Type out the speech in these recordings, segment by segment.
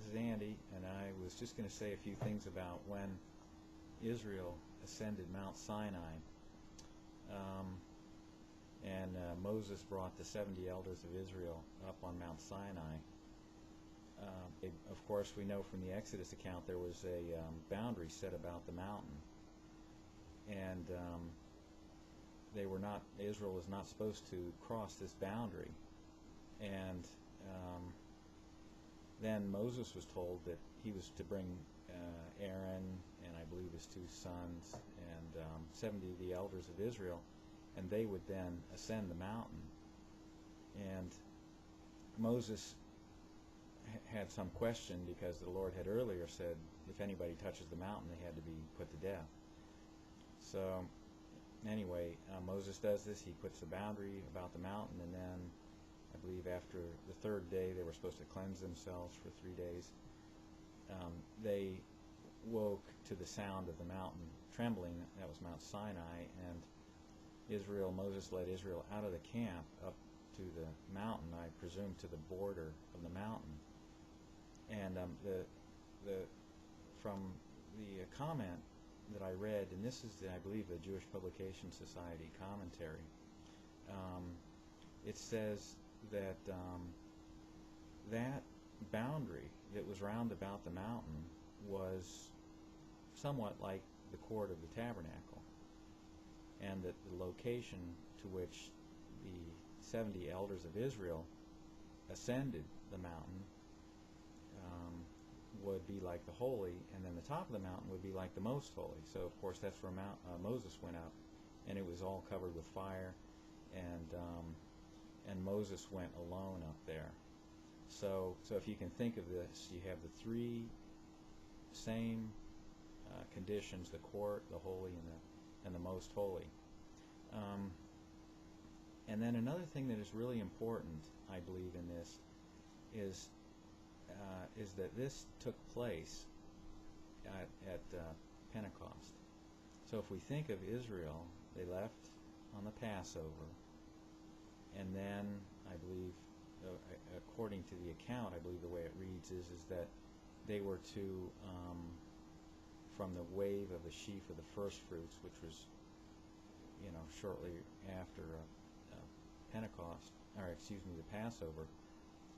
this is Andy, and I was just going to say a few things about when Israel ascended Mount Sinai, and Moses brought the 70 elders of Israel up on Mount Sinai. Of course, we know from the Exodus account there was a boundary set about the mountain, and Israel was not supposed to cross this boundary. And then Moses was told that he was to bring Aaron and I believe his 2 sons and 70 of the elders of Israel, and they would then ascend the mountain. And Moses had some question because the Lord had earlier said if anybody touches the mountain they had to be put to death. So anyway, Moses does this. He puts the boundary about the mountain, and then I believe after the 3rd day they were supposed to cleanse themselves for 3 days. They woke to the sound of the mountain trembling. That was Mount Sinai, and Moses led Israel out of the camp up to the mountain, I presume to the border of the mountain. And from the comment that I read, and this is, I believe, the Jewish Publication Society commentary, it says that that boundary that was round about the mountain was somewhat like the court of the tabernacle, and that the location to which the 70 elders of Israel ascended the mountain would be like the holy, and then the top of the mountain would be like the most holy. So of course that's where Moses went up, and it was all covered with fire, and Moses went alone up there. So if you can think of this, you have the 3 same conditions: the court, the holy, and the most holy. And then another thing that is really important, I believe, in this is that this took place at Pentecost. So if we think of Israel, they left on the Passover, and then I believe, according to the account, I believe the way it reads is that they were to, from the wave of the sheaf of the first fruits, which was, shortly after Pentecost, or excuse me, the Passover,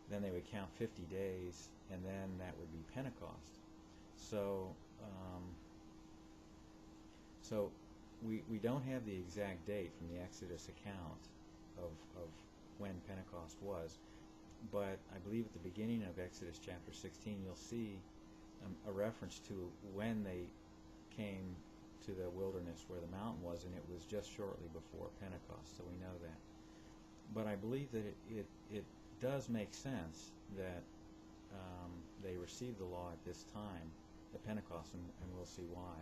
then they would count 50 days, and then that would be Pentecost. So we don't have the exact date from the Exodus account of when Pentecost was, but I believe at the beginning of Exodus chapter 16 you'll see a reference to when they came to the wilderness where the mountain was, and it was just shortly before Pentecost, so we know that. But I believe that it does make sense that they received the law at this time, at Pentecost, and we'll see why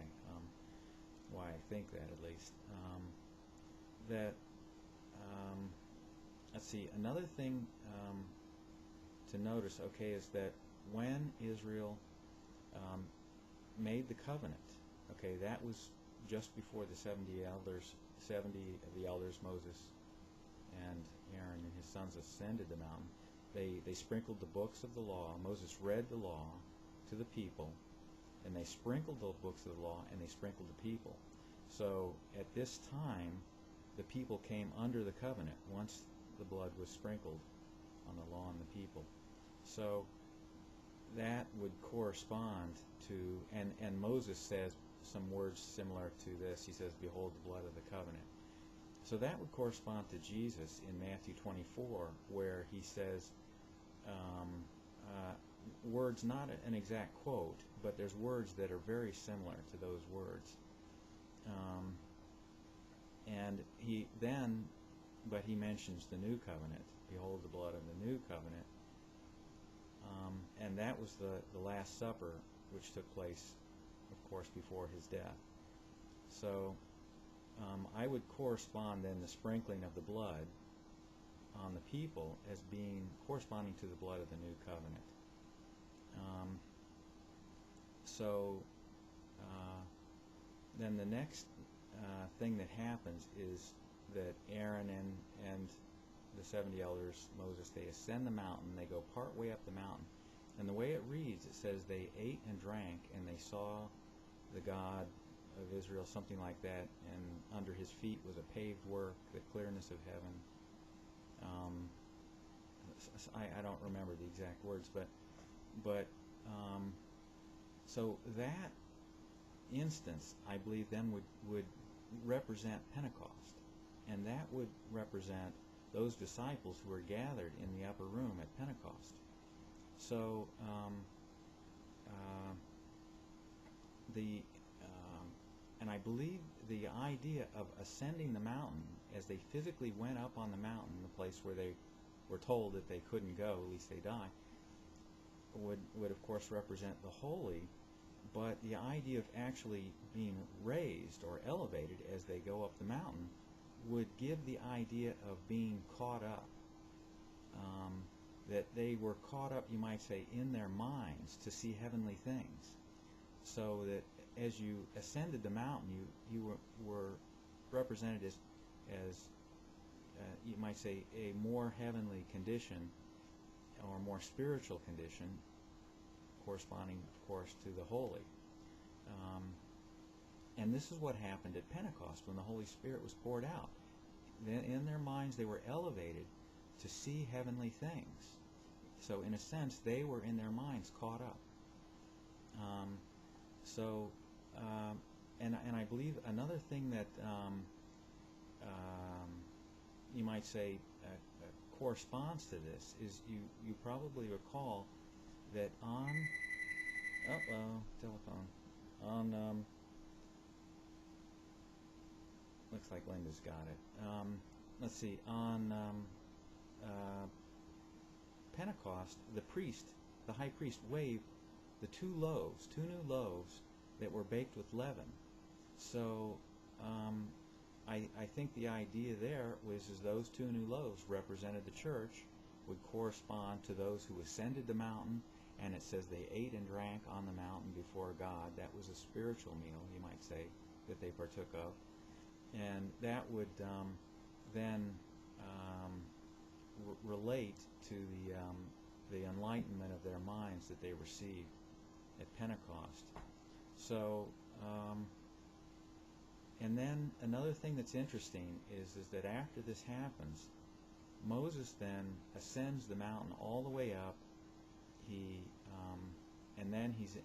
I think that, at least. Let's see, another thing to notice, okay, is that when Israel made the covenant, okay, that was just before the 70 of the elders, Moses and Aaron and his sons, ascended the mountain. They sprinkled the books of the law. Moses read the law to the people, and they sprinkled the books of the law, and they sprinkled the people. So at this time, the people came under the covenant once the blood was sprinkled on the law and the people. So that would correspond to, and Moses says some words similar to this. He says, "Behold the blood of the covenant." So that would correspond to Jesus in Matthew 24, where he says words, not an exact quote, but there's words that are very similar to those words. And he mentions the new covenant, "Behold the blood of the new covenant," and that was the Last Supper, which took place, of course, before his death. So I would correspond then the sprinkling of the blood on the people as being corresponding to the blood of the new covenant. Then the next thing that happens is that Aaron and the 70 elders, Moses, they ascend the mountain. They go part way up the mountain, And the way it reads, it says they ate and drank, and they saw the God of Israel, something like that, and under his feet was a paved work, the clearness of heaven. I don't remember the exact words, but so that instance, I believe, then would represent Pentecost, and that would represent those disciples who were gathered in the upper room at Pentecost. So and I believe the idea of ascending the mountain, as they physically went up on the mountain, the place where they were told that they couldn't go, at least they died, would of course represent the holy, but the idea of actually being raised or elevated as they go up the mountain would give the idea of being caught up, that they were caught up, you might say, in their minds to see heavenly things, so that as you ascended the mountain, you were represented as you might say, a more heavenly condition or more spiritual condition, corresponding, of course, to the holy. And this is what happened at Pentecost when the Holy Spirit was poured out. Then in their minds they were elevated to see heavenly things. So in a sense, they were in their minds caught up. And I believe another thing that you might say corresponds to this is you probably recall that on telephone looks like Linda's got it. Let's see, on Pentecost, the high priest waved the two new loaves that were baked with leaven. So I think the idea there was as those two new loaves represented the church, would correspond to those who ascended the mountain, and it says they ate and drank on the mountain before God. That was a spiritual meal, you might say, that they partook of. And that would then relate to the enlightenment of their minds that they received at Pentecost. So, and then another thing that's interesting is that after this happens, Moses then ascends the mountain all the way up. And then he's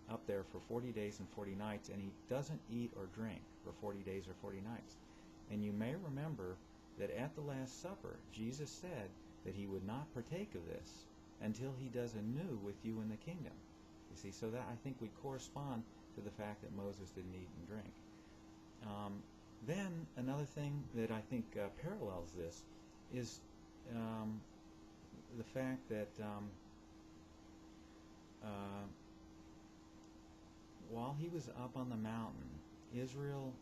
up there for 40 days and 40 nights, and he doesn't eat or drink for 40 days or 40 nights. And you may remember that at the Last Supper, Jesus said that he would not partake of this until he does anew with you in the kingdom. You see, so that I think would correspond to the fact that Moses didn't eat and drink. Then another thing that I think parallels this is the fact that while he was up on the mountain, Israel,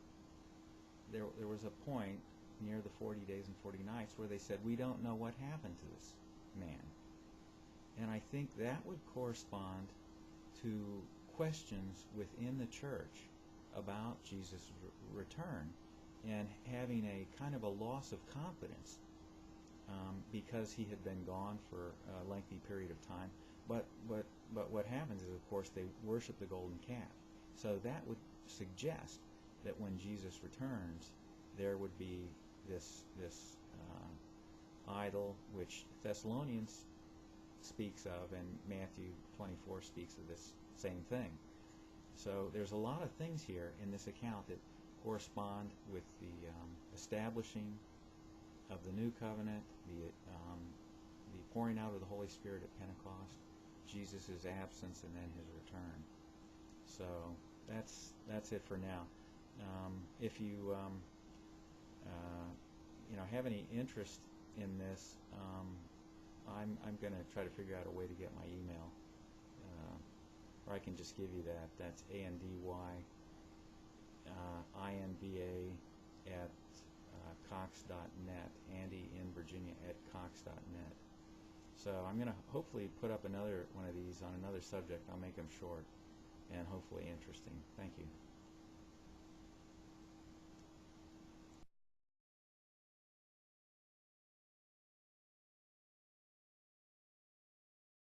there was a point near the 40 days and 40 nights where they said, we don't know what happened to this man. And I think that would correspond to questions within the church about Jesus' return, and having a kind of a loss of confidence because he had been gone for a lengthy period of time. But what happens is, of course, they worship the golden calf. So that would suggest that when Jesus returns, there would be this idol, which Thessalonians speaks of, and Matthew 24 speaks of this same thing. So there's a lot of things here in this account that correspond with the establishing of the new covenant, the pouring out of the Holy Spirit at Pentecost, Jesus' absence, and then his return. So that's it for now. If you have any interest in this, I'm going to try to figure out a way to get my email, or I can just give you that. That's ANDYINBA at cox.net, Andy in Virginia at cox.net. So I'm going to hopefully put up another one of these on another subject. I'll make them short and hopefully interesting. Thank you.